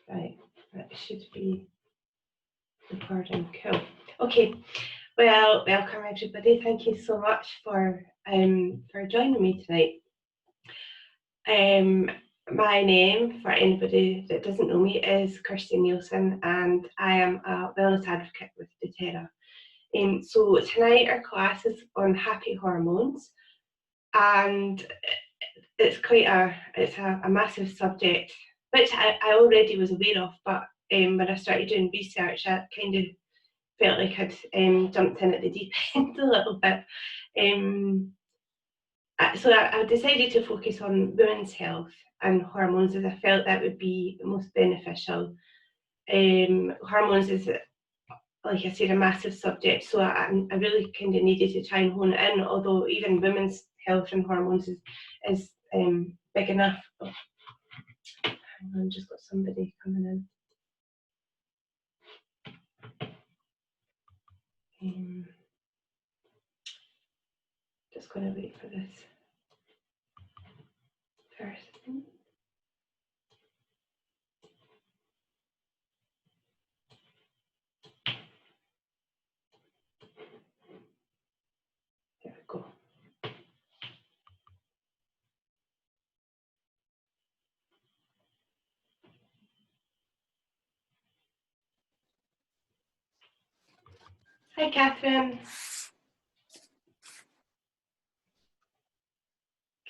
Right, that should be recording. Cool. Okay. Well, welcome everybody. Thank you so much for joining me tonight. My name, for anybody that doesn't know me, is Kirsty Nielsen, and I am a wellness advocate with doTERRA. So tonight our class is on happy hormones, and it's quite a massive subject, which I already was aware of, but when I started doing research, I kind of felt like I'd jumped in at the deep end a little bit. So I decided to focus on women's health and hormones, as I felt that would be most beneficial. Hormones is, like I said, a massive subject, so I really kind of needed to try and hone it in, although even women's health and hormones is big enough. Oh, hang on, just got somebody coming in. Just going to wait for this person. There we go. Hi, Catherine.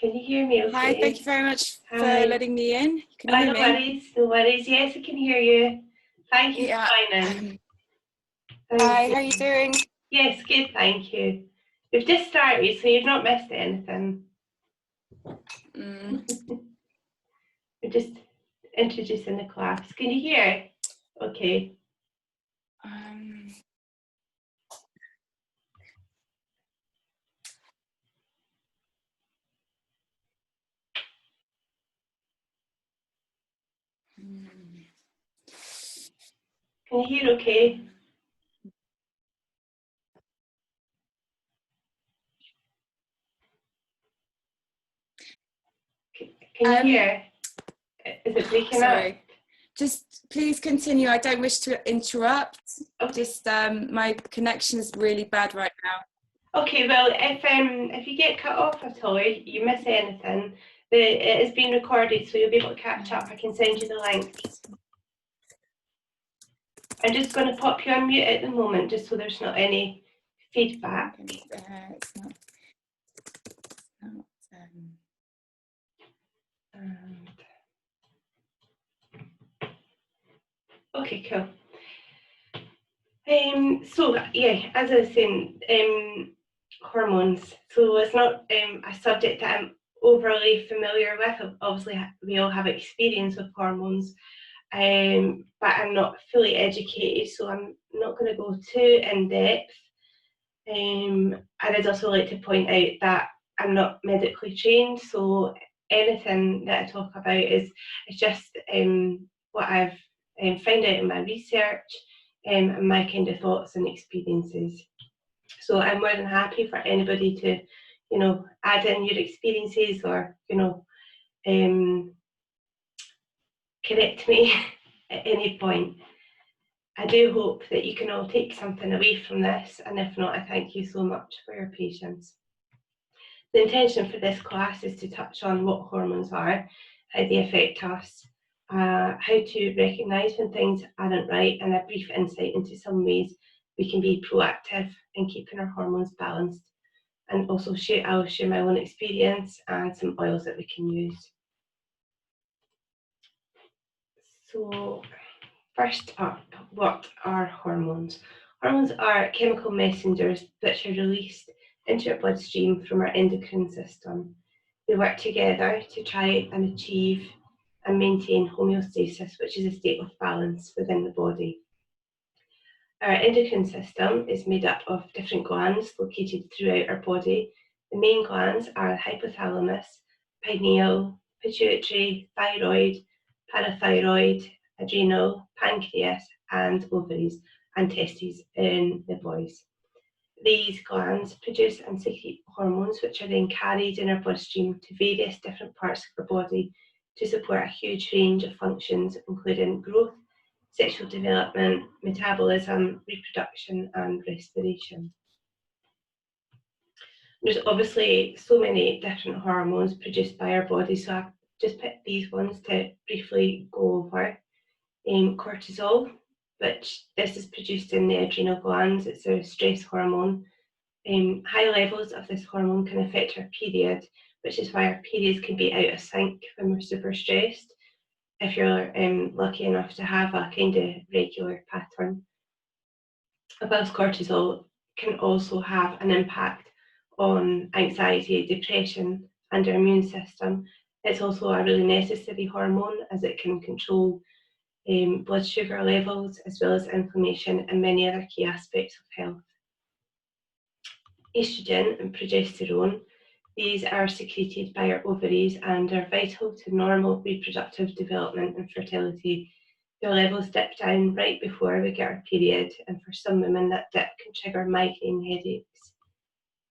Can you hear me okay? Hi, thank you very much for letting me in. Can you hear me? No worries, no worries. Yes, I can hear you. Thank you for joining. Hi, how are you doing? Yes, good, thank you. We've just started, so you've not missed anything. We're just introducing the class. Can you hear? Okay. Can you hear okay? Can you hear? Is it breaking up? Just please continue. I don't wish to interrupt. Okay. Just my connection is really bad right now. Okay, well, if you get cut off at all, you miss anything, it is being recorded, so you'll be able to catch up. I can send you the link. I'm just going to pop you on mute at the moment, just so there's not any feedback. Okay, cool. So yeah, as I was saying, hormones. So it's not a subject that I'm overly familiar with. Obviously, we all have experience with hormones, but I'm not fully educated, so I'm not going to go too in depth. And I'd also like to point out that I'm not medically trained, so anything that I talk about is just what I've found out in my research and my kind of thoughts and experiences. So I'm more than happy for anybody to, add in your experiences or, correct me at any point. I do hope that you can all take something away from this, and if not, I thank you so much for your patience. The intention for this class is to touch on what hormones are, how they affect us, how to recognise when things aren't right, and a brief insight into some ways we can be proactive in keeping our hormones balanced. And also I'll share my own experience and some oils that we can use. So first up, what are hormones? Hormones are chemical messengers which are released into our bloodstream from our endocrine system. They work together to try and achieve and maintain homeostasis, which is a state of balance within the body. Our endocrine system is made up of different glands located throughout our body. The main glands are hypothalamus, pineal, pituitary, thyroid, parathyroid, adrenal, pancreas, and ovaries, and testes in the boys. These glands produce and secrete hormones which are then carried in our bloodstream to various different parts of our body to support a huge range of functions, including growth, sexual development, metabolism, reproduction, and respiration. There's obviously so many different hormones produced by our body, so I've just picked these ones to briefly go over. Cortisol, which this is produced in the adrenal glands, it's a stress hormone. High levels of this hormone can affect our period, which is why our periods can be out of sync when we're super stressed, if you're lucky enough to have a kind of regular pattern. Whilst cortisol can also have an impact on anxiety, depression, and our immune system, it's also a really necessary hormone as it can control blood sugar levels as well as inflammation and many other key aspects of health. Estrogen and progesterone, these are secreted by our ovaries and are vital to normal reproductive development and fertility. Their levels dip down right before we get our period, and for some women that dip can trigger migraine headaches.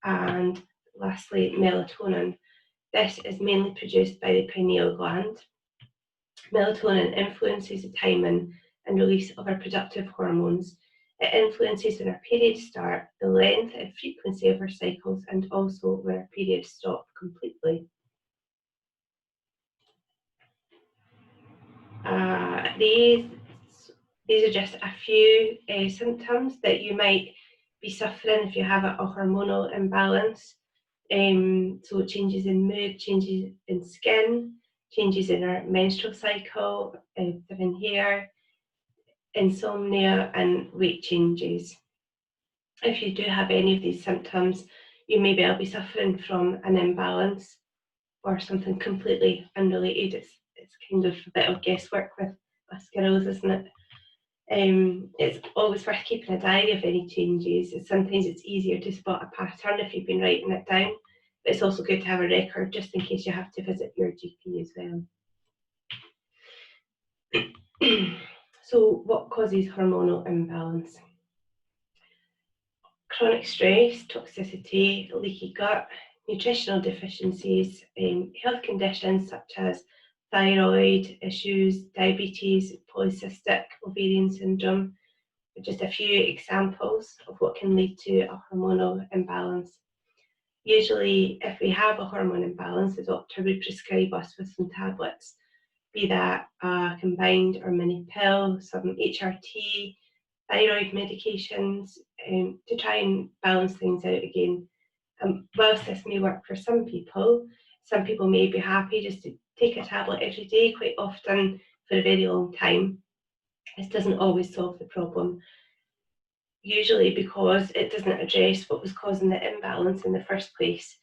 And lastly, melatonin. This is mainly produced by the pineal gland. Melatonin influences the timing and release of our productive hormones. It influences when our periods start, the length and frequency of our cycles, and also when our periods stop completely. These are just a few symptoms that you might be suffering if you have a hormonal imbalance. So changes in mood, changes in skin, changes in our menstrual cycle, thinning hair, insomnia, and weight changes. If you do have any of these symptoms, you may well be suffering from an imbalance or something completely unrelated. It's kind of a bit of guesswork with us girls, isn't it? It's always worth keeping a diary of any changes. Sometimes it's easier to spot a pattern if you've been writing it down, but it's also good to have a record just in case you have to visit your GP as well. So what causes hormonal imbalance? Chronic stress, toxicity, leaky gut, nutritional deficiencies, health conditions such as thyroid issues, diabetes, polycystic ovarian syndrome, just a few examples of what can lead to a hormonal imbalance. Usually, if we have a hormone imbalance, the doctor would prescribe us with some tablets, be that a combined or mini pill, some HRT, thyroid medications, to try and balance things out again. Whilst this may work for some people may be happy just to take a tablet every day, quite often for a very long time. This doesn't always solve the problem, usually because it doesn't address what was causing the imbalance in the first place.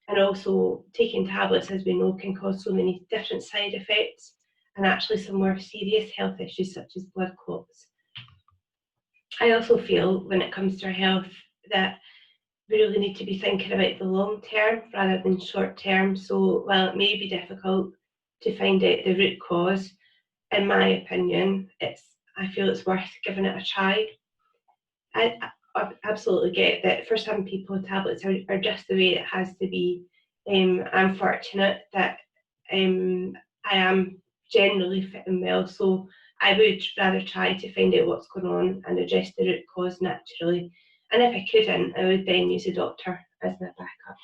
And also, taking tablets, as we know, can cause so many different side effects and actually some more serious health issues such as blood clots. I also feel when it comes to our health that we really need to be thinking about the long term rather than short term. So while it may be difficult to find out the root cause, in my opinion, I feel it's worth giving it a try. I absolutely get that for some people tablets are just the way it has to be. I'm fortunate that I am generally fit and well, so I would rather try to find out what's going on and address the root cause naturally. And if I couldn't, I would then use a doctor as my backup.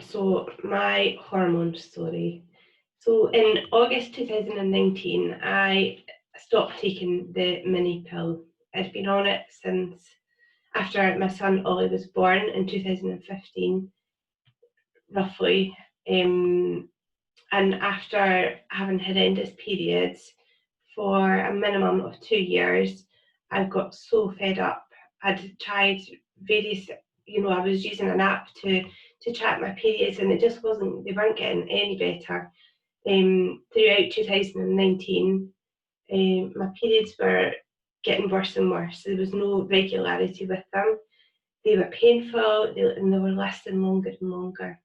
So my hormone story. So in August 2019, I stopped taking the mini pill. I'd been on it since after my son Ollie was born in 2015, roughly. And after having horrendous periods for a minimum of 2 years, I got so fed up. I'd tried various, I was using an app to track my periods, and they weren't getting any better. Throughout 2019, my periods were getting worse and worse. There was no regularity with them. They were painful, and they were lasting longer and longer,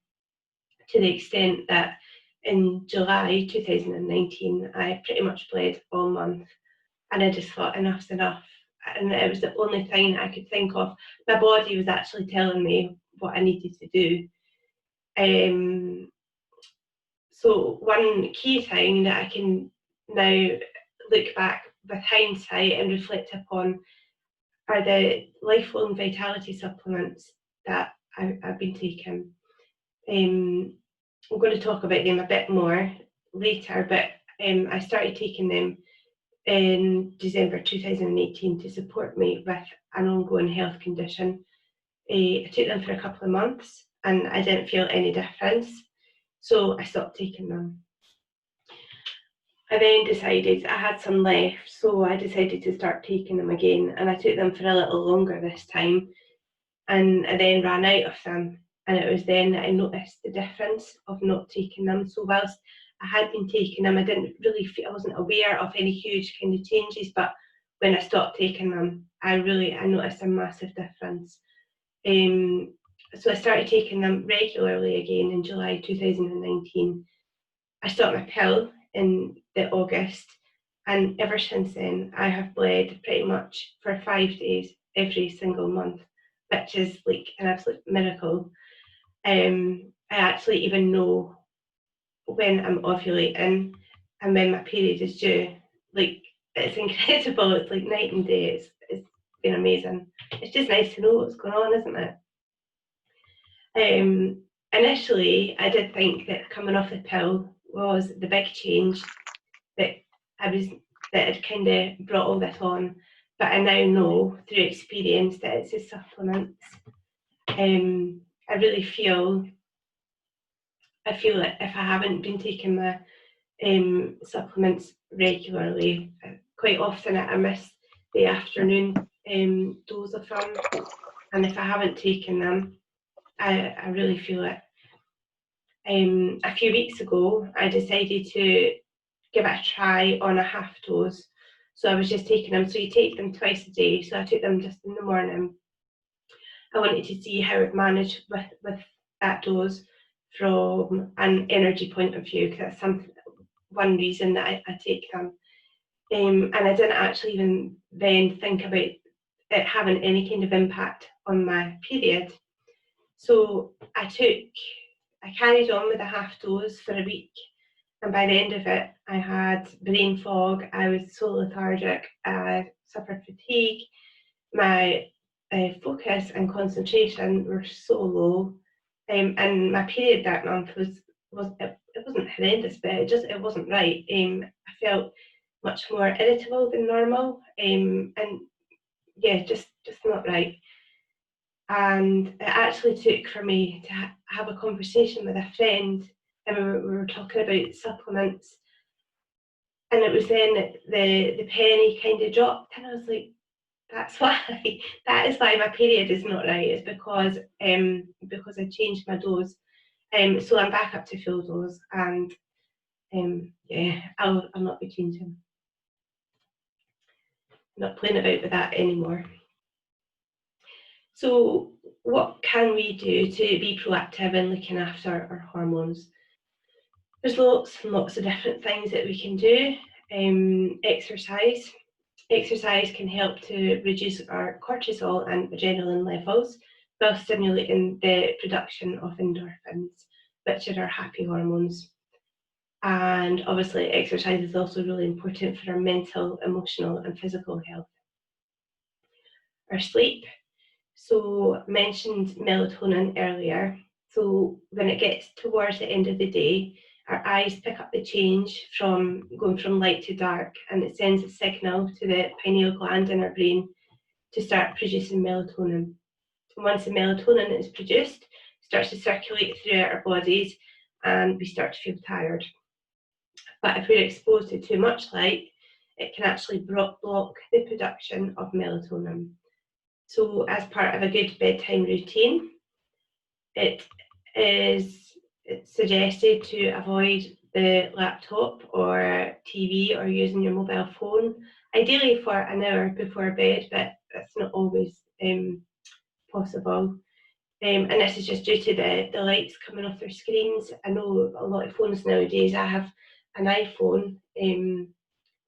to the extent that in July 2019, I pretty much bled all month, and I just thought enough's enough. And it was the only thing I could think of. My body was actually telling me what I needed to do. So one key thing that I can now look back with hindsight and reflect upon are the lifelong vitality supplements that I've been taking. I'm going to talk about them a bit more later, but I started taking them in December 2018 to support me with an ongoing health condition. I took them for a couple of months and I didn't feel any difference, so I stopped taking them. I then decided I had some left, so I decided to start taking them again, and I took them for a little longer this time, and I then ran out of them, and it was then that I noticed the difference of not taking them. So whilst I had been taking them, I didn't really feel, I wasn't aware of any huge kind of changes, but when I stopped taking them, I noticed a massive difference. So I started taking them regularly again in July 2019. I stopped my pill in the August, and ever since then I have bled pretty much for 5 days every single month, which is like an absolute miracle. I actually even know when I'm ovulating and when my period is due. Like, it's incredible. It's like night and day. It's been amazing. It's just nice to know what's going on, isn't it? Initially, I did think that coming off the pill was the big change that had kind of brought all this on, but I now know through experience that it's the supplements. I really feel that if I haven't been taking my supplements regularly, quite often I miss the afternoon dose of them, and if I haven't taken them, I really feel it. A few weeks ago, I decided to give it a try on a half dose. So I was just taking them. So you take them twice a day. So I took them just in the morning. I wanted to see how it managed with that dose from an energy point of view, because that's one reason that I take them. And I didn't actually even then think about it having any kind of impact on my period. So I carried on with a half dose for a week, and by the end of it, I had brain fog. I was so lethargic. I suffered fatigue. My focus and concentration were so low, and my period that month it wasn't horrendous, but it wasn't right. I felt much more irritable than normal, and yeah, just not right. And it actually took for me to have a conversation with a friend, and we were talking about supplements, and it was then the penny kind of dropped, and I was like, that is why my period is not right. It's because I changed my dose. So I'm back up to full dose, and yeah, I'll not be changing. I'm not playing about with that anymore. So what can we do to be proactive in looking after our hormones? There's lots and lots of different things that we can do. Exercise. Exercise can help to reduce our cortisol and adrenaline levels while stimulating the production of endorphins, which are our happy hormones. And obviously, exercise is also really important for our mental, emotional, and physical health. Our sleep. So, I mentioned melatonin earlier. So, when it gets towards the end of the day, our eyes pick up the change from going from light to dark, and it sends a signal to the pineal gland in our brain to start producing melatonin. And once the melatonin is produced, it starts to circulate throughout our bodies, and we start to feel tired. But if we're exposed to too much light, it can actually block the production of melatonin. So, as part of a good bedtime routine, it's suggested to avoid the laptop or TV or using your mobile phone, ideally for an hour before bed, but that's not always possible. And this is just due to the lights coming off their screens. I know a lot of phones nowadays. I have an iPhone, and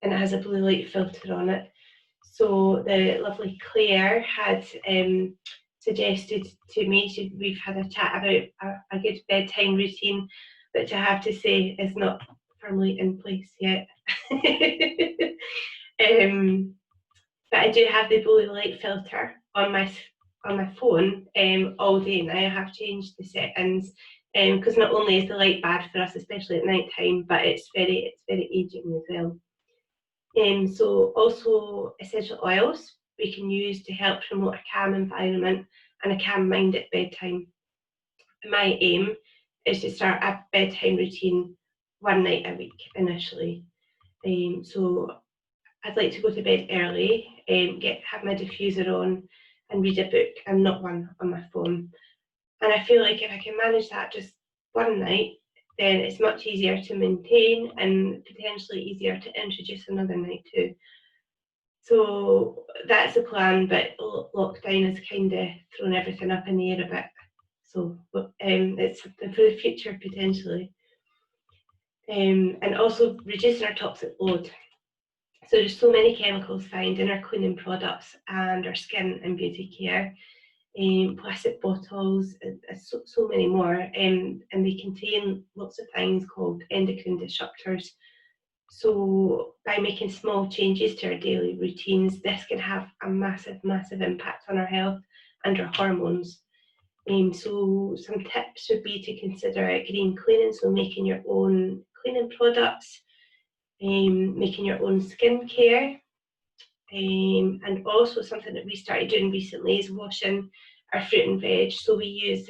it has a blue light filter on it. So the lovely Claire had suggested to me. We've had a chat about a good bedtime routine, which I have to say is not firmly in place yet. But I do have the blue light filter on my phone all day now. I have changed the settings because not only is the light bad for us, especially at night time, but it's very aging as well. So also essential oils we can use to help promote a calm environment and a calm mind at bedtime. My aim is to start a bedtime routine one night a week initially. So I'd like to go to bed early, have my diffuser on and read a book and not one on my phone. And I feel like if I can manage that just one night, then it's much easier to maintain and potentially easier to introduce another night too. So that's the plan, but lockdown has kind of thrown everything up in the air a bit. So it's something for the future potentially. And also reducing our toxic load. So there's so many chemicals found in our cleaning products and our skin and beauty care. Plastic bottles, so many more, and they contain lots of things called endocrine disruptors. So by making small changes to our daily routines, this can have a massive impact on our health and our hormones. So some tips would be to consider green cleaning, so making your own cleaning products, making your own skincare, and also something that we started doing recently is washing our fruit and veg. So we use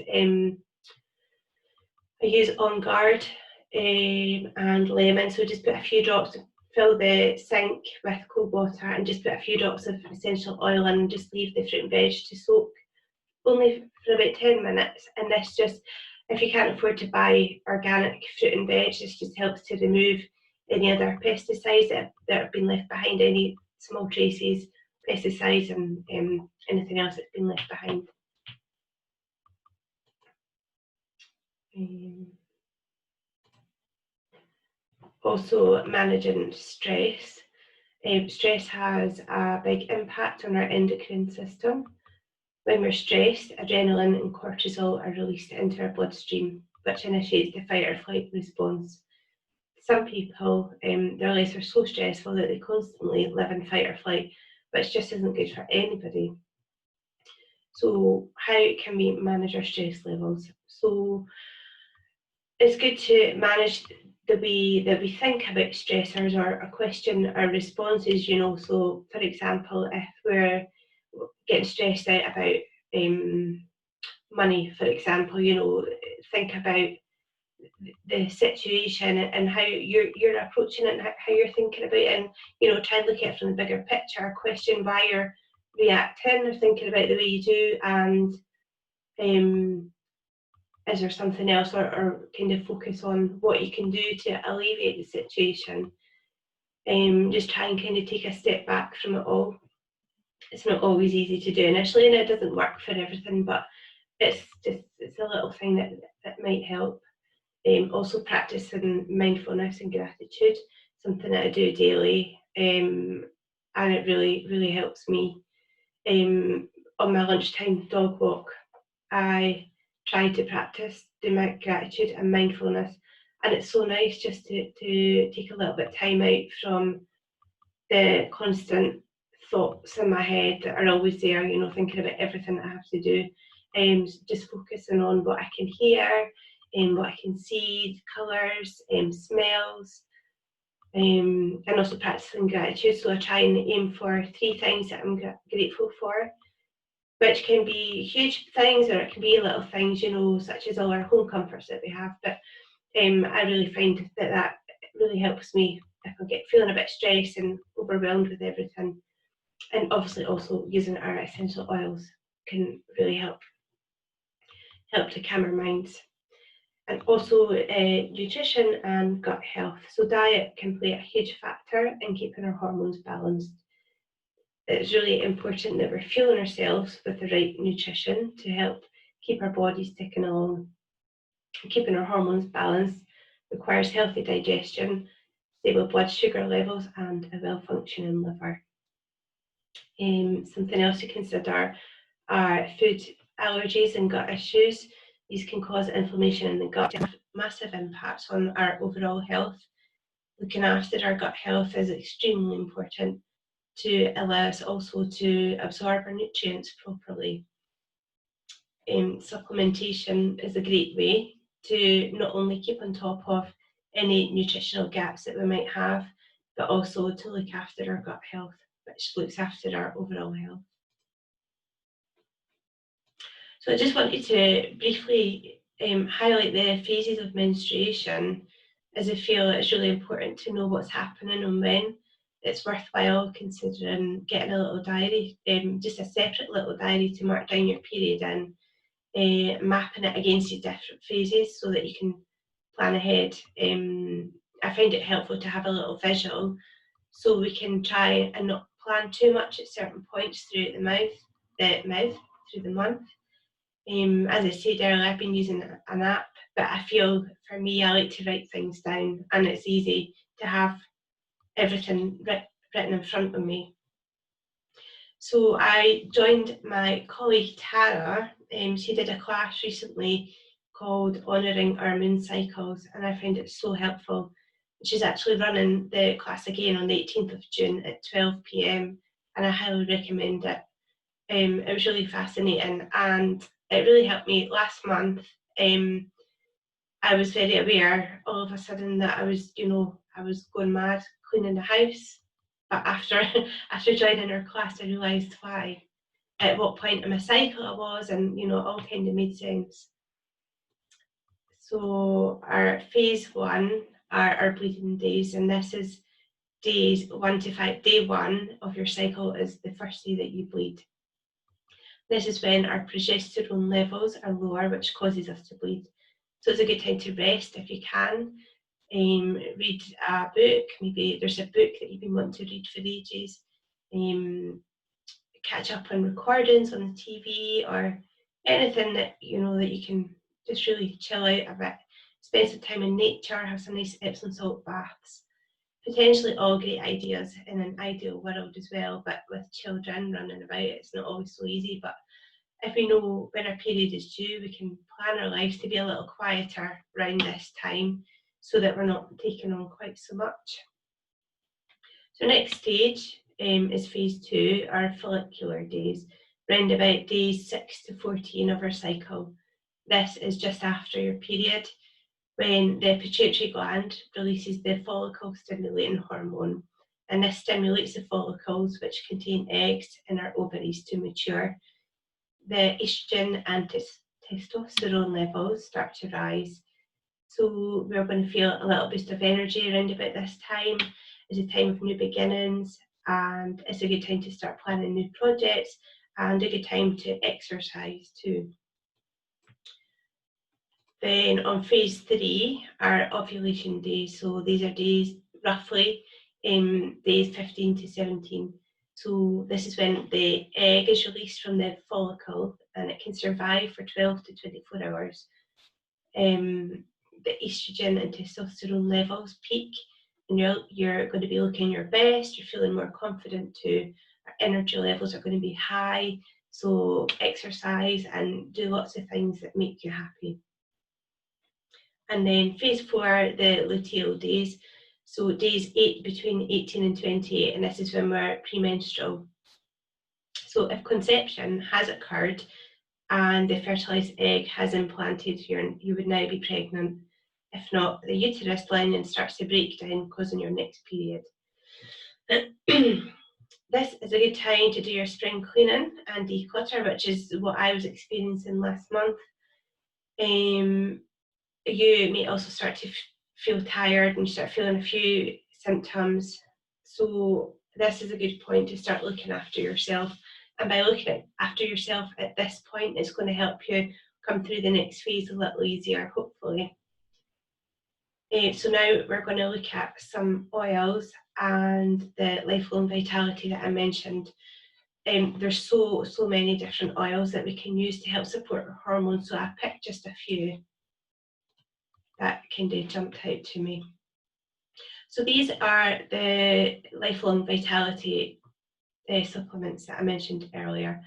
I use On Guard and lemon. So just put a few drops, fill the sink with cold water, and just put a few drops of essential oil in, and just leave the fruit and veg to soak only for about 10 minutes. And this just, if you can't afford to buy organic fruit and veg, this just helps to remove any other pesticides that have been left behind, any small traces, pesticides, and anything else that's been left behind. Also managing stress. Stress has a big impact on our endocrine system. When we're stressed, adrenaline and cortisol are released into our bloodstream, which initiates the fight or flight response. Some people, their lives are so stressful that they constantly live in fight or flight, which just isn't good for anybody. So how can we manage our stress levels? So it's good to manage the way that we think about stressors or question our responses, So for example, if we're getting stressed out about money, for example, think about the situation and how you're approaching it and how you're thinking about it, and try and look at it from the bigger picture, question why you're reacting or thinking about the way you do, and is there something else, or kind of focus on what you can do to alleviate the situation. Just try and kind of take a step back from it all. It's not always easy to do initially, and it doesn't work for everything, but it's a little thing that might help. Also practicing mindfulness and gratitude, something that I do daily, and it really helps me. On my lunchtime dog walk, I try to practice doing my gratitude and mindfulness, and it's so nice just to take a little bit of time out from the constant thoughts in my head that are always there, thinking about everything that I have to do, just focusing on what I can hear and what I can see, colours, smells, and also practicing gratitude. So I try and aim for 3 things that I'm grateful for, which can be huge things or it can be little things, such as all our home comforts that we have. But I really find that really helps me if I get feeling a bit stressed and overwhelmed with everything. And obviously also using our essential oils can really help to calm our minds. And also nutrition and gut health. So diet can play a huge factor in keeping our hormones balanced. It's really important that we're fueling ourselves with the right nutrition to help keep our bodies ticking along. Keeping our hormones balanced requires healthy digestion, stable blood sugar levels, and a well-functioning liver. Something else to consider are food allergies and gut issues. These can cause inflammation in the gut and have massive impacts on our overall health. Looking after our gut health is extremely important to allow us also to absorb our nutrients properly. Supplementation is a great way to not only keep on top of any nutritional gaps that we might have, but also to look after our gut health, which looks after our overall health. So I just wanted to briefly highlight the phases of menstruation, as I feel it's really important to know what's happening and when. It's worthwhile considering getting a little diary, just a separate little diary to mark down your period in, mapping it against these different phases so that you can plan ahead. I find it helpful to have a little visual so we can try and not plan too much at certain points throughout through the month. As I said earlier, I've been using an app, but I feel for me, I like to write things down, and it's easy to have everything written in front of me. So I joined my colleague Tara. She did a class recently called Honouring Our Moon Cycles, and I found it so helpful. She's actually running the class again on the 18th of June at 12 p.m, and I highly recommend it. It was really fascinating, and it really helped me last month. I was very aware all of a sudden that I was going mad cleaning the house. But after joining her class, I realised why, at what point in my cycle I was, and it all kind of made sense. So our phase 1 are our bleeding days, and this is days 1 to 5. Day 1 of your cycle is the first day that you bleed. This is when our progesterone levels are lower, which causes us to bleed. So it's a good time to rest if you can. Read a book. Maybe there's a book that you've been wanting to read for ages. Catch up on recordings on the TV or anything that that you can just really chill out a bit. Spend some time in nature. Have some nice Epsom salt baths. Potentially all great ideas in an ideal world as well, but with children running about, it's not always so easy. But if we know when our period is due, we can plan our lives to be a little quieter around this time so that we're not taking on quite so much. So next stage is phase 2, our follicular days, round about days 6 to 14 of our cycle. This is just after your period, when the pituitary gland releases the follicle stimulating hormone, and this stimulates the follicles which contain eggs in our ovaries to mature. The estrogen and testosterone levels start to rise, so we're going to feel a little boost of energy around about this time. It's a time of new beginnings, and it's a good time to start planning new projects and a good time to exercise too. Then on phase 3 are ovulation days. So these are days roughly days 15 to 17. So this is when the egg is released from the follicle and it can survive for 12 to 24 hours. The estrogen and testosterone levels peak, and you're going to be looking your best, you're feeling more confident too. Our energy levels are going to be high, so exercise and do lots of things that make you happy. And then phase 4, the luteal days. So days between 18 and 28, and this is when we're premenstrual. So if conception has occurred and the fertilized egg has implanted, you would now be pregnant. If not, the uterus lining starts to break down, causing your next period. This is a good time to do your spring cleaning and declutter, which is what I was experiencing last month. You may also start to feel tired and you start feeling a few symptoms. So this is a good point to start looking after yourself. And by looking after yourself at this point, it's going to help you come through the next phase a little easier, hopefully. So now we're going to look at some oils and the lifelong vitality that I mentioned. There's so many different oils that we can use to help support our hormones. So I picked just a few that kind of jumped out to me. So these are the lifelong vitality supplements that I mentioned earlier.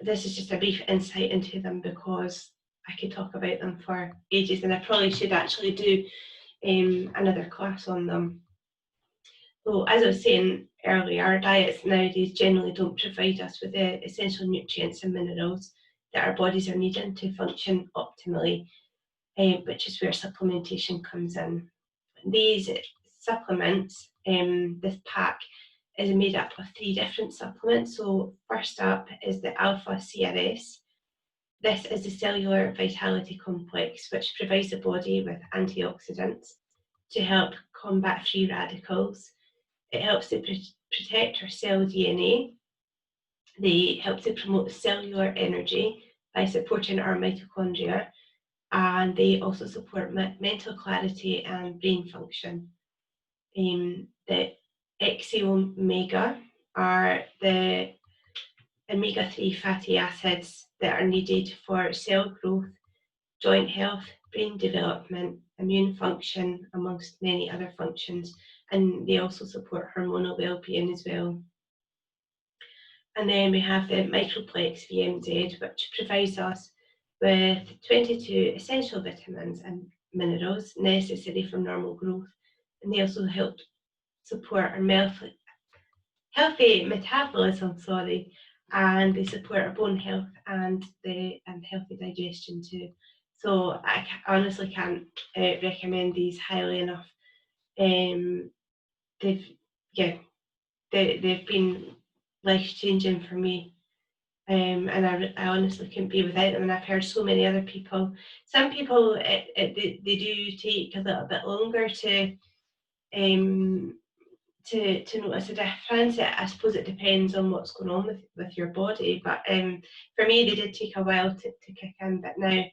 this is just a brief insight into them because I could talk about them for ages, and I probably should actually do another class on them. So as I was saying earlier, our diets nowadays generally don't provide us with the essential nutrients and minerals that our bodies are needing to function optimally, which is where supplementation comes in. These supplements, this pack, is made up of 3 different supplements. So first up is the Alpha CRS. This is the cellular vitality complex, which provides the body with antioxidants to help combat free radicals. It helps to protect our cell DNA. They help to promote cellular energy by supporting our mitochondria, and they also support mental clarity and brain function. The Xi-Omega are the omega-3 fatty acids that are needed for cell growth, joint health, brain development, immune function, amongst many other functions, and they also support hormonal well-being as well. And then we have the Microplex VMZ, which provides us with 22 essential vitamins and minerals necessary for normal growth, and they also help support our healthy metabolism, and they support our bone health and the healthy digestion too. So I honestly can't recommend these highly enough. They've been life-changing for me, and I honestly couldn't be without them. And I've heard so many other people. Some people they do take a little bit longer to notice a difference. I suppose it depends on what's going on with your body, but for me they did take a while to kick in, but now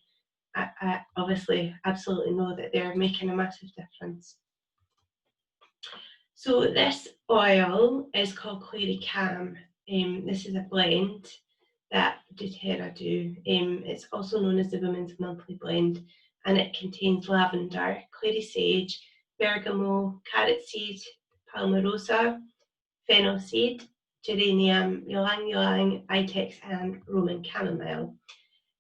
I obviously absolutely know that they're making a massive difference. So this oil is called Clary Cam. This is a blend that doTERRA do. It's also known as the Women's Monthly Blend, and it contains lavender, clary sage, bergamot, carrot seed, palmarosa, fennel seed, geranium, ylang ylang, vitex, and Roman chamomile.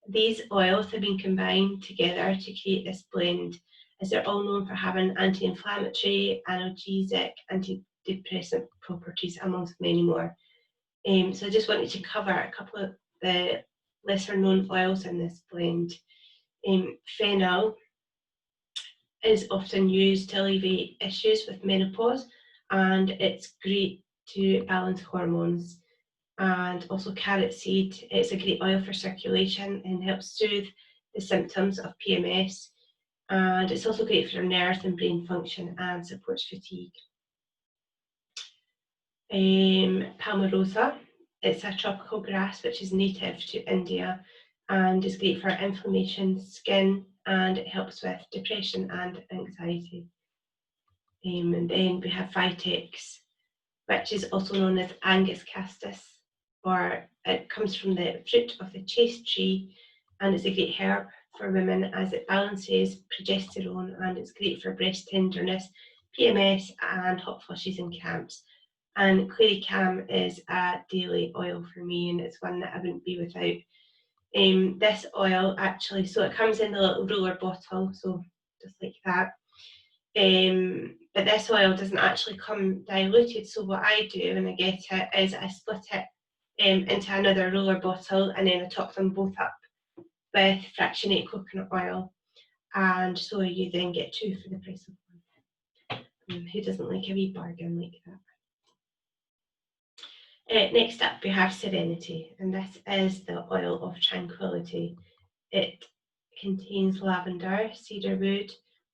These oils have been combined together to create this blend, as they're all known for having anti-inflammatory, analgesic, antidepressant properties, amongst many more. So I just wanted to cover a couple of the lesser known oils in this blend. Fennel is often used to alleviate issues with menopause, and it's great to balance hormones. And also carrot seed, it's a great oil for circulation and helps soothe the symptoms of PMS. And it's also great for nerves and brain function and supports fatigue. Palmarosa, it's a tropical grass which is native to India and is great for inflammation, skin, and it helps with depression and anxiety. And then we have Vitex, which is also known as Angus castus, or it comes from the fruit of the chaste tree, and it's a great herb for women as it balances progesterone, and it's great for breast tenderness, PMS, and hot flushes and cramps. And Clary Cam is a daily oil for me, and it's one that I wouldn't be without. This oil actually, so it comes in a little roller bottle, so just like that. But this oil doesn't actually come diluted, so what I do when I get it is I split it into another roller bottle, and then I top them both up with fractionated coconut oil, and so you then get 2 for the price of 1. Who doesn't like a wee bargain like that? Next up we have Serenity, and this is the oil of tranquility. It contains lavender, cedarwood,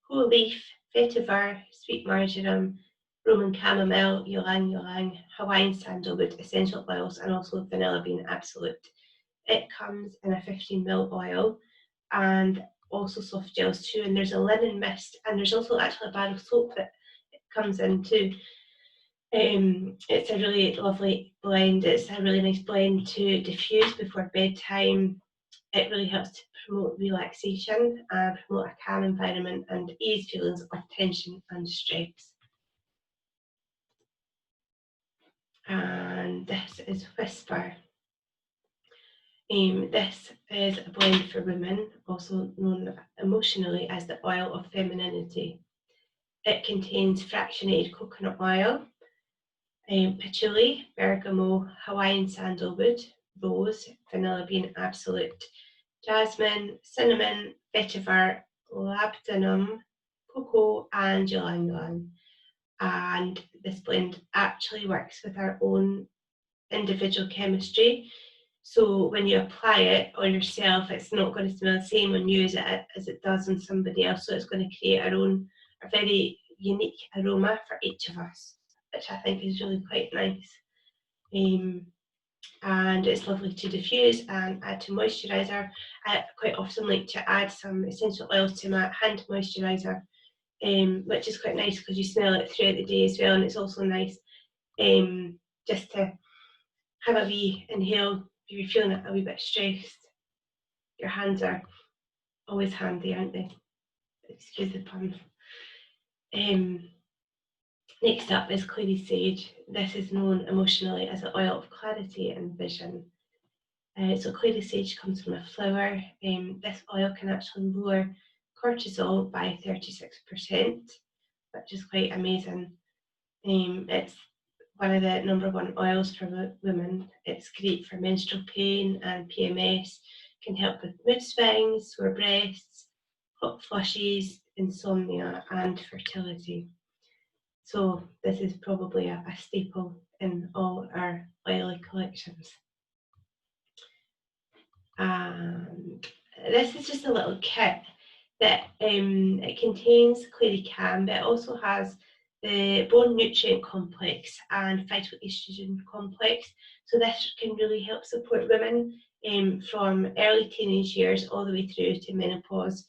whole leaf, vetiver, sweet marjoram, Roman chamomile, ylang ylang, Hawaiian sandalwood, essential oils, and also vanilla bean absolute. It comes in a 15ml oil and also soft gels too, and there's a linen mist, and there's also actually a bar of soap that it comes in too. It's a really lovely blend. It's a really nice blend to diffuse before bedtime. It really helps to promote relaxation and promote a calm environment and ease feelings of tension and stress. And this is Whisper. This is a blend for women, also known emotionally as the oil of femininity. It contains fractionated coconut oil, patchouli, bergamot, Hawaiian sandalwood, rose, vanilla bean absolute, jasmine, cinnamon, vetiver, labdanum, cocoa, and ylang ylang. And this blend actually works with our own individual chemistry. So when you apply it on yourself, it's not going to smell the same on you as it does on somebody else. So it's going to create a very unique aroma for each of us, which I think is really quite nice. And it's lovely to diffuse and add to moisturiser. I quite often like to add some essential oils to my hand moisturiser, which is quite nice because you smell it throughout the day as well, and it's also nice just to have a wee inhale if you're feeling a wee bit stressed. Your hands are always handy, aren't they? Excuse the pun. Next up is clary sage. This is known emotionally as the oil of clarity and vision. So clary sage comes from a flower. This oil can actually lower cortisol by 36%, which is quite amazing. It's one of the #1 oils for women. It's great for menstrual pain and PMS, can help with mood swings, sore breasts, hot flushes, insomnia, and fertility. So this is probably a staple in all our oily collections. And this is just a little kit that it contains clary cam, but it also has the bone nutrient complex and phytoestrogen complex. So this can really help support women from early teenage years all the way through to menopause.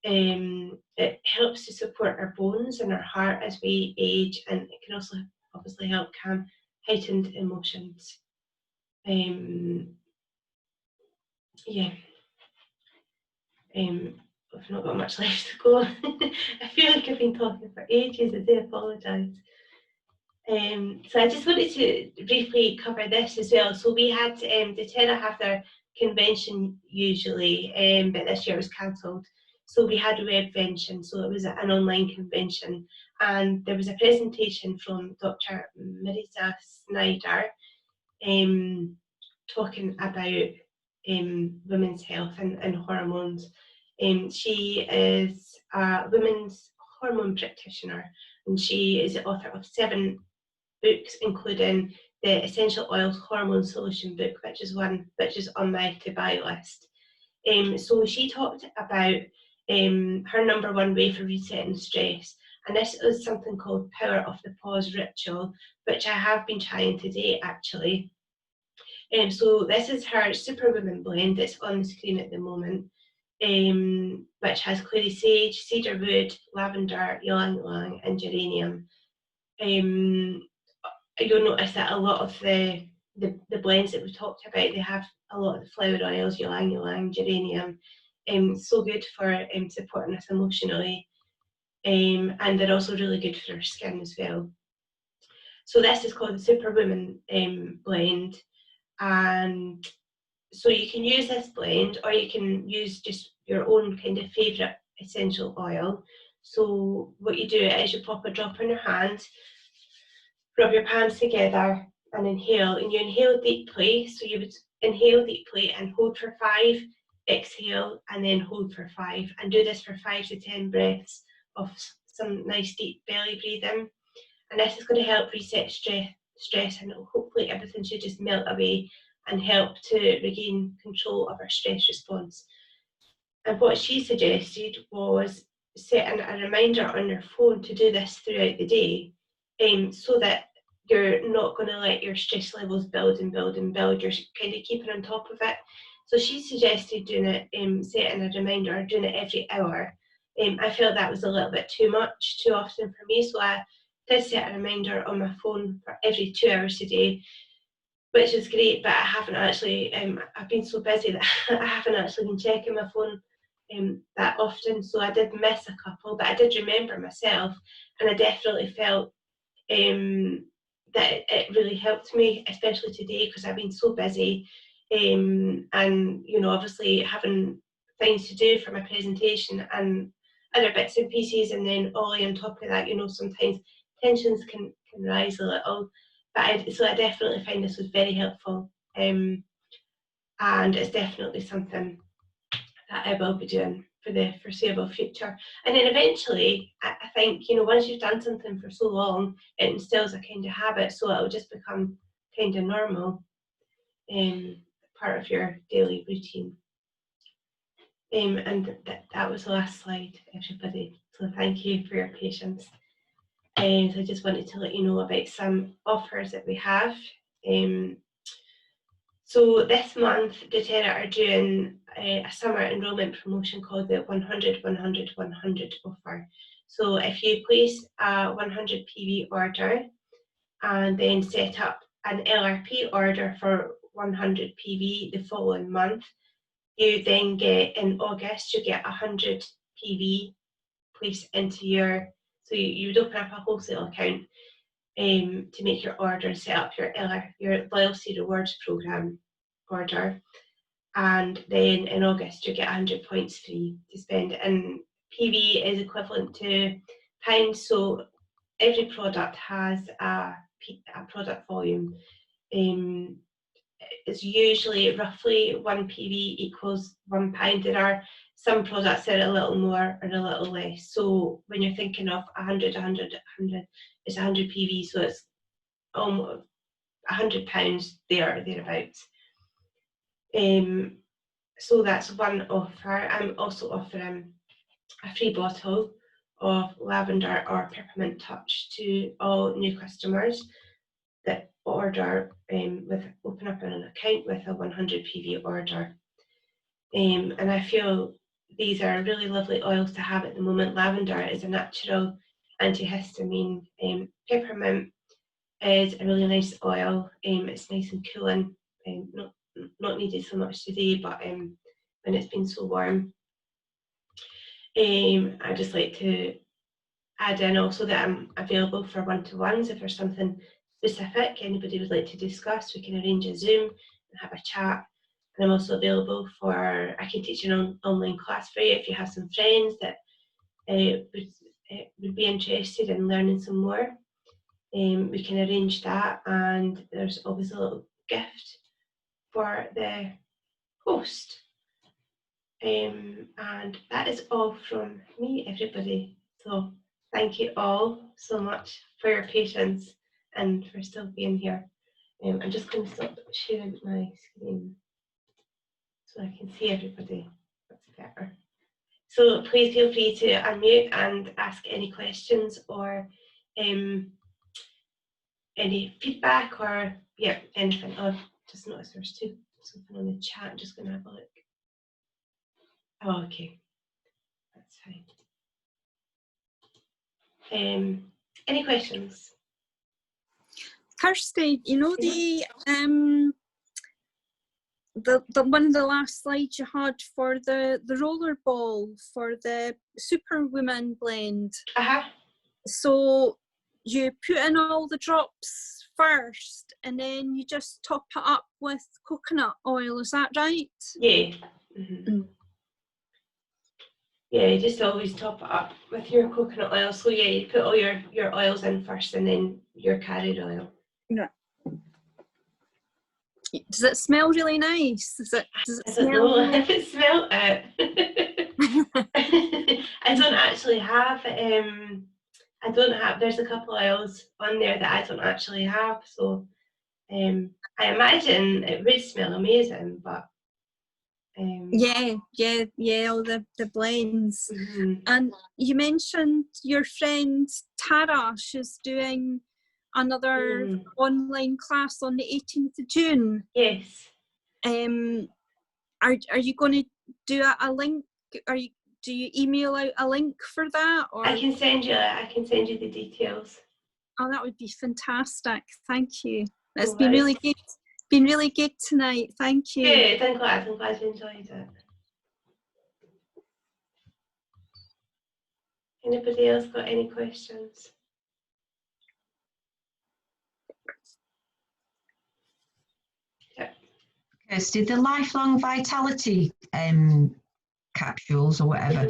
It helps to support our bones and our heart as we age, and it can also obviously help calm heightened emotions. Yeah. I've not got much left to go. I feel like I've been talking for ages. I do apologise. So I just wanted to briefly cover this as well. So we had doTERRA have their convention usually, but this year it was cancelled. So we had a webvention, so it was an online convention, and there was a presentation from Dr. Marisa Snyder talking about women's health and hormones. She is a women's hormone practitioner, and she is the author of 7 books, including the Essential Oils Hormone Solution book, which is on my to-buy list. So she talked about her #1 way for resetting stress, and this is something called Power of the Pause Ritual, which I have been trying today actually. So this is her Superwoman blend that's on the screen at the moment, which has clary sage, cedarwood, lavender, ylang ylang, and geranium. You'll notice that a lot of the blends that we've talked about, they have a lot of the flower oils, ylang ylang, geranium, so good for supporting us emotionally, and they're also really good for our skin as well. So this is called the Superwoman blend, and so you can use this blend, or you can use just your own kind of favourite essential oil. So what you do is you pop a drop on your hand, rub your palms together and inhale, and you inhale deeply. So you would inhale deeply and hold for 5, exhale, and then hold for 5, and do this for 5 to 10 breaths of some nice deep belly breathing. And this is going to help reset stress, and hopefully everything should just melt away and help to regain control of our stress response. And what she suggested was setting a reminder on your phone to do this throughout the day, so that you're not going to let your stress levels build and build and build. You're kind of keeping on top of it. So she suggested doing it, setting a reminder, doing it every hour. I felt that was a little bit too often for me, so I did set a reminder on my phone for every 2 hours a day, which is great, but I haven't actually, I've been so busy that I haven't actually been checking my phone that often, so I did miss a couple, but I did remember myself, and I definitely felt that it really helped me, especially today, because I've been so busy. And obviously having things to do for my presentation and other bits and pieces, and then Ollie on top of that, sometimes tensions can rise a little. But so I definitely find this was very helpful, and it's definitely something that I will be doing for the foreseeable future. And then eventually, I think, once you've done something for so long, it instills a kind of habit, so it'll just become kind of normal, part of your daily routine. And that was the last slide, everybody. So thank you for your patience. So I just wanted to let you know about some offers that we have. So this month, doTERRA are doing a summer enrolment promotion called the 100, 100, 100 offer. So if you place a 100 PV order and then set up an LRP order for 100 PV the following month, you then get, in August, you get 100 PV placed into your, so you would open up a wholesale account to make your order and set up your loyalty rewards program order, and then in August you get 100 points free to spend. And PV is equivalent to pounds, so every product has a product volume. It's usually roughly 1 PV equals £1. There are some products that are a little more or a little less. So when you're thinking of 100, 100, 100, it's 100 PV, so it's almost £100 thereabouts. So that's one offer. I'm also offering a free bottle of lavender or peppermint touch to all new customers that order open up an account with a 100 PV order. And I feel these are really lovely oils to have at the moment. Lavender is a natural antihistamine. Peppermint is a really nice oil. It's nice and cooling. Not needed so much today, but when it's been so warm. I just like to add in also that I'm available for one-to-ones. If there's something specific anybody would like to discuss, we can arrange a Zoom and have a chat. And I'm also available for, I can teach an online class for you if you have some friends that would be interested in learning some more. We can arrange that, and there's always a little gift for the host. And that is all from me, everybody. So thank you all so much for your patience and for still being here. I'm just going to stop sharing my screen so I can see everybody. That's better. So please feel free to unmute and ask any questions or any feedback or anything. Oh, I've just noticed there's something on the chat. I'm just going to have a look. Oh, okay, that's fine. Any questions? Kirsty, you know the one of the last slides you had for the rollerball for the Superwoman blend. So you put in all the drops first and then you just top it up with coconut oil, is that right? Yeah. Yeah, you just always top it up with your coconut oil. So yeah, you put all your oils in first and then your carrier oil. Yeah. Does it smell really nice? Does it smell? I don't know if it smells it. I don't actually have there's a couple oils on there that I don't actually have, so I imagine it would smell amazing, but yeah, all the blends. And you mentioned your friend Tara, she's doing another online class on the 18th of June. Yes. Are you going to do a link? Do you email out a link for that? Or I can send you the details. Oh, that would be fantastic. Thank you. It's been really good. Been really good tonight. Thank you. Good. I'm glad you enjoyed it. Anybody else got any questions? Kirsty, the lifelong vitality capsules or whatever,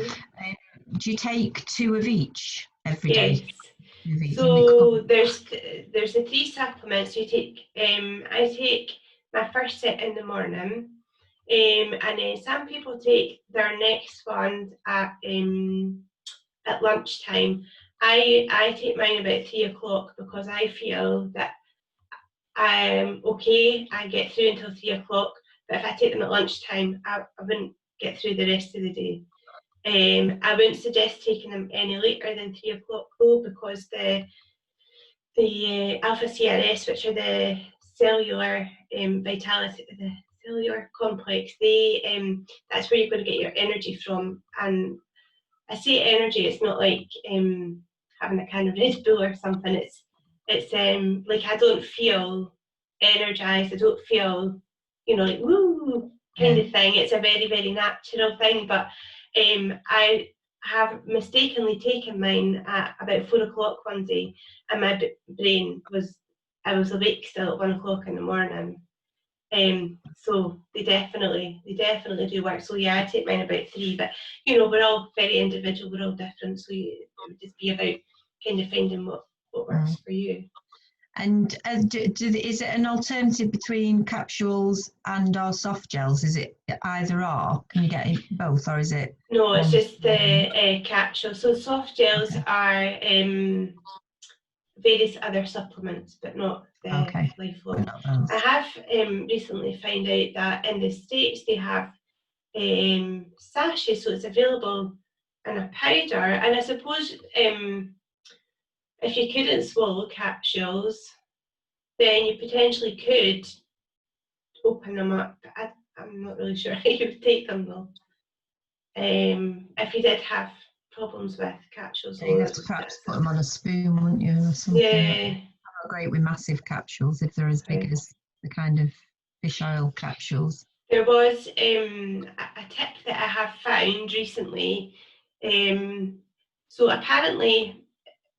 do you take 2 of each every day? Yes. So there's the 3 supplements you take. I take my first set in the morning, and then some people take their next one at lunchtime. I take mine about 3 o'clock because I feel that I'm okay. I get through until 3 o'clock, but if I take them at lunchtime, I wouldn't get through the rest of the day. I wouldn't suggest taking them any later than 3 o'clock though, because the alpha CRS, which are the cellular vitality, the cellular complex, that's where you're going to get your energy from. And I say energy, it's not like having a kind of Red Bull or something. It's like I don't feel energized. I don't feel, like woo kind of thing. It's a very, very natural thing. But I have mistakenly taken mine at about 4 o'clock one day, and my brain I was awake still at 1 o'clock in the morning. So they definitely do work. So yeah, I take mine about 3, but we're all very individual, we're all different. So it would just be about kind of finding what works for you. And is it an alternative between capsules and or soft gels? Is it either or? Can you get both, or is it? No, it's just the capsule. So soft gels are various other supplements, but not the lifelong. I have recently found out that in the States they have sachets, so it's available in a powder. And I suppose if you couldn't swallow capsules, then you potentially could open them up. I'm not really sure how you would take them though. If you did have problems with capsules, you'd have to perhaps put them on a spoon, wouldn't you, or something? Yeah. Not great with massive capsules if they're as big as the kind of fish oil capsules. There was a tip that I have found recently. So apparently,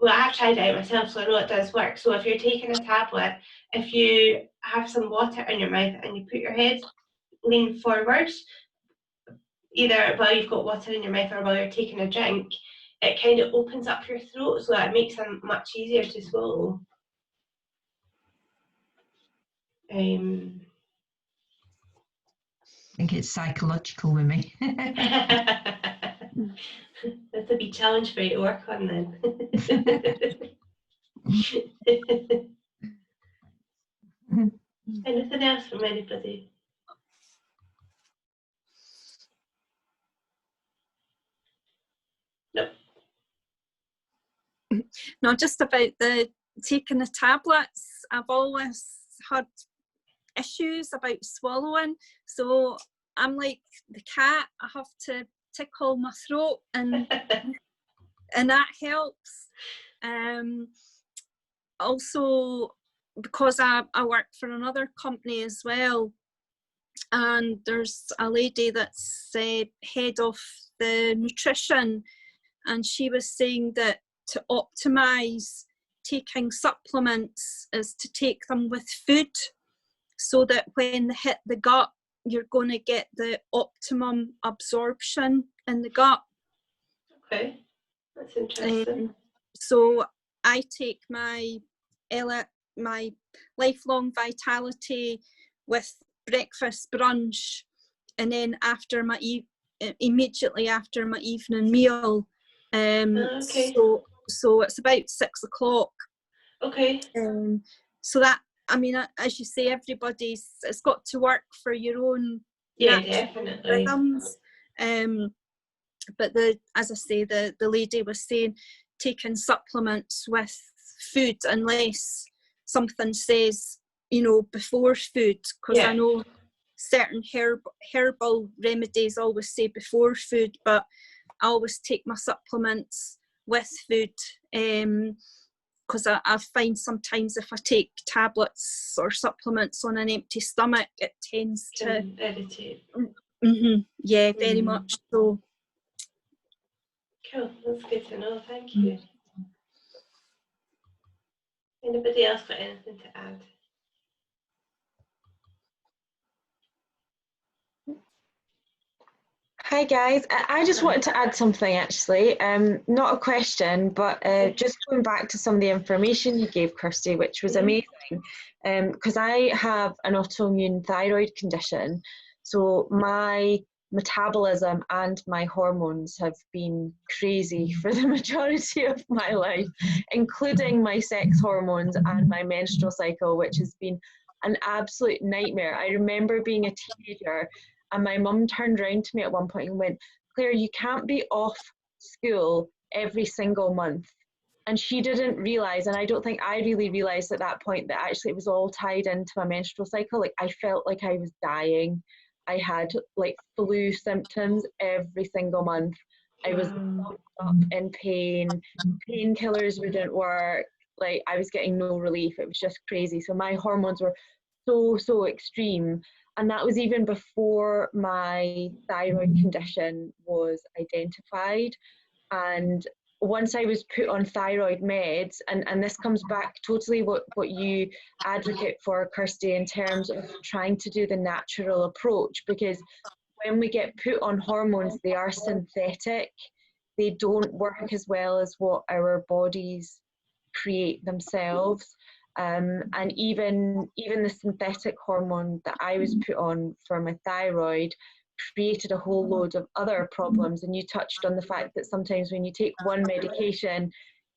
well, I have tried it out myself, so I know it does work. So if you're taking a tablet, if you have some water in your mouth and you put your head lean forward, either while you've got water in your mouth or while you're taking a drink, it kind of opens up your throat, so that it makes them much easier to swallow. I think it's psychological with me. That's a big challenge for you to work on then. Anything else from anybody? Nope. No, just about the taking the tablets. I've always had issues about swallowing, so I'm like the cat. I have to tickle my throat, and that helps. Also, because I work for another company as well, and there's a lady that's head of the nutrition, and she was saying that to optimize taking supplements is to take them with food, so that when they hit the gut, you're going to get the optimum absorption in the gut. Okay, that's interesting. So I take my lifelong vitality with breakfast, brunch, and then after immediately after my evening meal. Okay. So it's about 6 o'clock. Okay. So that, I mean, as you say, it's got to work for your own definitely rhythms. But as I say, the lady was saying taking supplements with food unless something says, before food, because I know certain herbal remedies always say before food, but I always take my supplements with food, because I find sometimes if I take tablets or supplements on an empty stomach, it tends to irritate. Yeah, very much so. Cool, that's good to know, thank you. Anybody else got anything to add? Hi guys, I just wanted to add something actually, not a question, but just going back to some of the information you gave, Kirsty, which was amazing, because I have an autoimmune thyroid condition, so my metabolism and my hormones have been crazy for the majority of my life, including my sex hormones and my menstrual cycle, which has been an absolute nightmare. I remember being a teenager and my mum turned around to me at one point and went, Claire, you can't be off school every single month. And she didn't realise, and I don't think I really realised at that point, that actually it was all tied into my menstrual cycle. Like I felt like I was dying. I had like flu symptoms every single month. I was up in pain. Painkillers wouldn't work. Like I was getting no relief. It was just crazy. So my hormones were so extreme. And that was even before my thyroid condition was identified. And once I was put on thyroid meds, and this comes back totally what you advocate for, Kirsty, in terms of trying to do the natural approach, because when we get put on hormones, they are synthetic. They don't work as well as what our bodies create themselves. And even the synthetic hormone that I was put on for my thyroid created a whole load of other problems. And you touched on the fact that sometimes when you take one medication,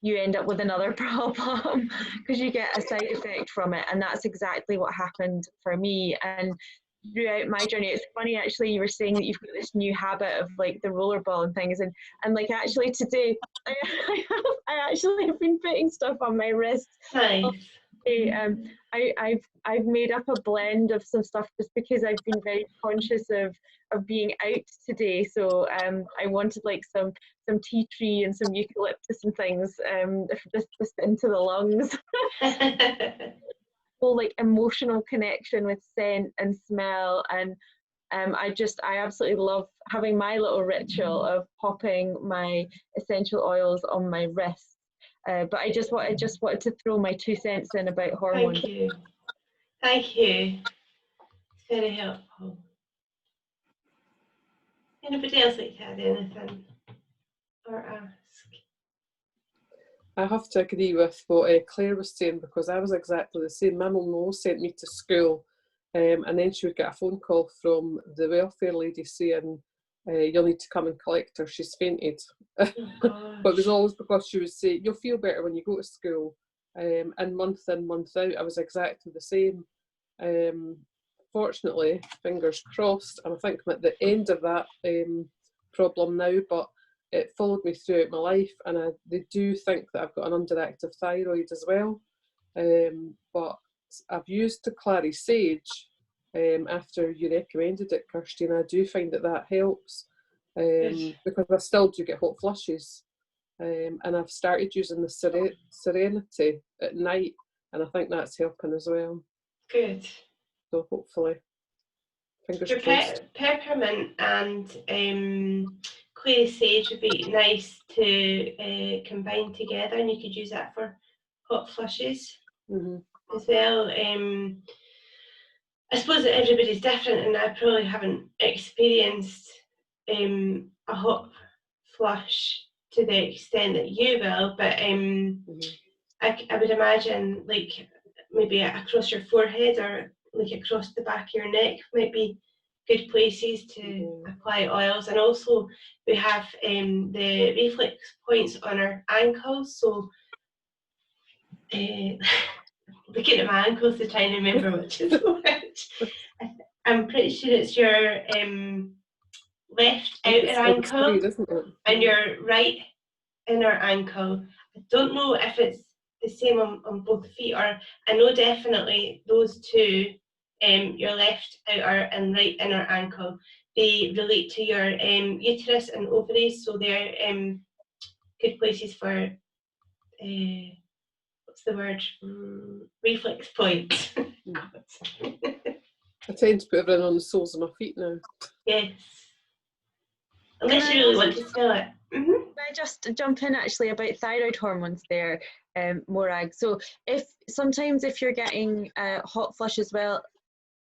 you end up with another problem because you get a side effect from it. And that's exactly what happened for me. And throughout my journey, it's funny actually, you were saying that you've got this new habit of like the rollerball and things, and like actually today I actually have been putting stuff on my wrists. Nice. I've made up a blend of some stuff just because I've been very conscious of being out today. So I wanted like some tea tree and some eucalyptus and things just into the lungs. Whole like emotional connection with scent and smell, and I absolutely love having my little ritual of popping my essential oils on my wrist. But I just wanted to throw my 2 cents in about hormones. Thank you. It's very helpful. Anybody else like to add anything or ask? I have to agree with what Claire was saying, because I was exactly the same. My mum sent me to school, and then she would get a phone call from the welfare lady saying, you'll need to come and collect her, she's fainted. Oh, but it was always because she would say, you'll feel better when you go to school. And month in, month out, I was exactly the same. Fortunately, fingers crossed, and I think I'm at the end of that problem now, but it followed me throughout my life, and they do think that I've got an underactive thyroid as well. But I've used the Clary Sage after you recommended it, Kirsty, and I do find that helps because I still do get hot flushes. And I've started using the Serenity at night, and I think that's helping as well. Good. So hopefully, fingers crossed. Peppermint and clary sage would be nice to combine together, and you could use that for hot flushes as well. I suppose that everybody's different, and I probably haven't experienced a hot flush to the extent that you will, but I would imagine like maybe across your forehead or like across the back of your neck might be good places to apply oils. And also we have the reflex points on our ankles, so looking at my ankles to try and remember which is which. I'm pretty sure it's your left outer ankle and your right inner ankle. I don't know if it's the same on both feet, or I know definitely those two, your left outer and right inner ankle, they relate to your uterus and ovaries, so they're good places for what's the word? Reflex points. I tend to put everything on the soles of my feet now. Yes. Unless you really want to smell it. Can I just jump in actually about thyroid hormones there, Morag? So sometimes if you're getting hot flush as well,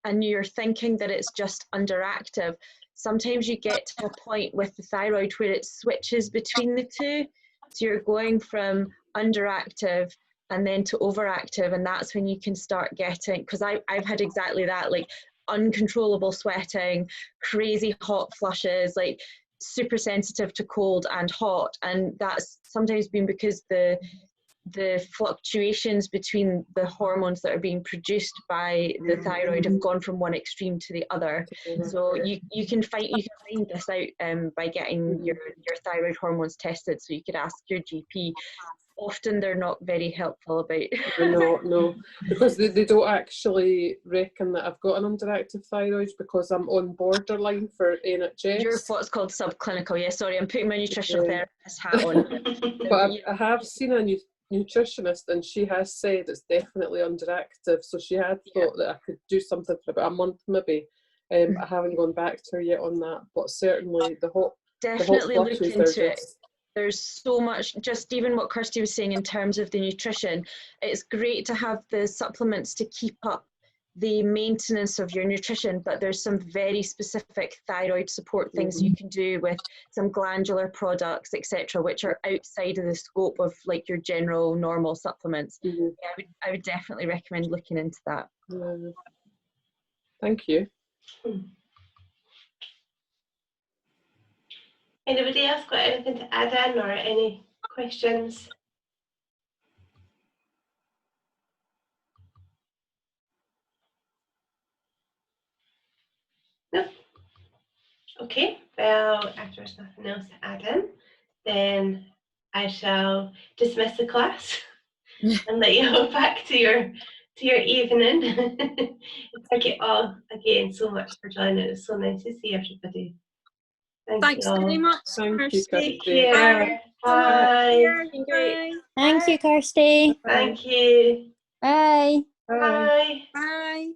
and you're thinking that it's just underactive, sometimes you get to a point with the thyroid where it switches between the two. So you're going from underactive and then to overactive, and that's when you can start getting, because I've had exactly that, like uncontrollable sweating, crazy hot flushes, like super sensitive to cold and hot, and that's sometimes been because the fluctuations between the hormones that are being produced by the thyroid have gone from one extreme to the other. So you can find this out by getting your thyroid hormones tested. So you could ask your GP. Often they're not very helpful about. No, because they don't actually reckon that I've got an underactive thyroid because I'm on borderline for NHS. You're what's called subclinical. Yeah, sorry, I'm putting my nutritional therapist hat on. But I have seen a nutritionist, and she has said it's definitely underactive. So she had thought that I could do something for about a month, maybe. I haven't gone back to her yet on that, but certainly definitely look into it. Just... There's so much, just even what Kirsty was saying in terms of the nutrition. It's great to have the supplements to keep up the maintenance of your nutrition, but there's some very specific thyroid support things you can do with some glandular products, etc., which are outside of the scope of like your general normal supplements. Yeah, I would definitely recommend looking into that. Thank you. Anybody else got anything to add in or any questions? No? Okay, well, if there's nothing else to add in, then I shall dismiss the class and let you go back to your evening. Thank you all again so much for joining. It's so nice to see everybody. Thanks very much. Thank you, Kirsty. Take care. Bye. Bye. Thank you, Kirsty. Thank you. Bye. Bye. Bye.